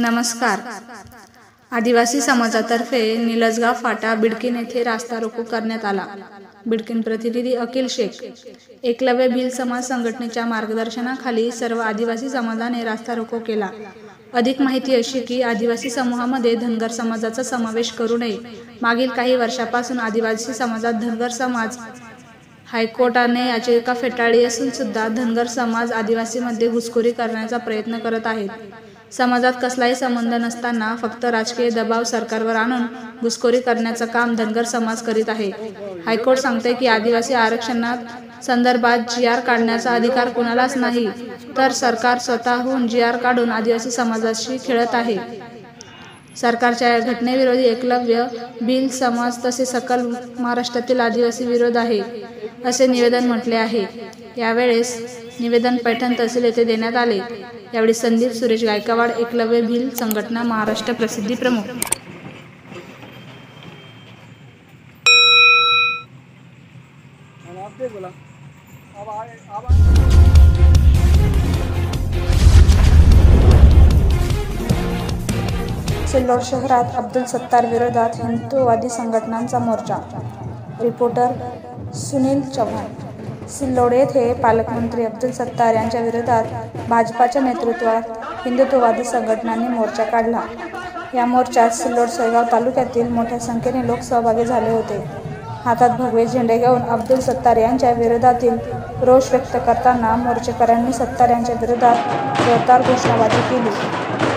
नमस्कार. आदिवासी समाजातर्फे निलजगाव फाटा बिडकीन येथे रास्ता रोको करण्यात आला. बिडकीन प्रतिनिधी अखिल शेख. एकलव्य भिल समाज संघटनेच्या मार्गदर्शनाखाली सर्व आदिवासी समाजाने रास्ता रोको केला. अधिक माहिती अशी की आदिवासी समूहामध्ये धनगर समाजाचा समावेश करू नये. मागील काही वर्षापासून आदिवासी समाजात धनगर समाज हायकोर्टाने याचिका फेटाळली असून सुद्धा धनगर समाज आदिवासीमध्ये घुसखोरी करण्याचा प्रयत्न करत आहेत. समाजात कसलाही संबंध नसताना फक्त राजकीय दबाव सरकारवर आणून घुसखोरी करण्याचं काम धनगर समाज करीत आहे. हायकोर्ट सांगते की आदिवासी आरक्षणात संदर्भात GR काढण्याचा अधिकार कुणालाच नाही, तर सरकार स्वतःहून GR काढून आदिवासी समाजाशी खेळत आहे. सरकारच्या या घटनेविरोधी एकलव्य भिल समाज तसेच सकल महाराष्ट्रातील आदिवासी विरोध आहे, असे निवेदन म्हटले आहे. यावेळेस निवेदन पैठण तहसील येथे देण्यात आले. यावेळी संदीप सुरेश गायकवाड, एकलव्य भिल संघटना महाराष्ट्र प्रसिद्धी प्रमुख. सिल्लोड शहरात अब्दुल सत्तार विरोधात हिंदुत्ववादी संघटनांचा मोर्चा. रिपोर्टर सुनील चव्हाण. सिल्लोड येथे पालकमंत्री अब्दुल सत्तार यांच्या विरोधात भाजपाच्या नेतृत्वात हिंदुत्ववादी संघटनांनी मोर्चा काढला. या मोर्चात सिल्लोड सोयगाव तालुक्यातील मोठ्या संख्येने लोक सहभागी झाले होते. हातात भगवे झेंडे घेऊन अब्दुल सत्तार यांच्या विरोधातील रोष व्यक्त करताना मोर्चेकऱ्यांनी सत्तार यांच्या विरोधात जोरदार घोषणाबाजी केली.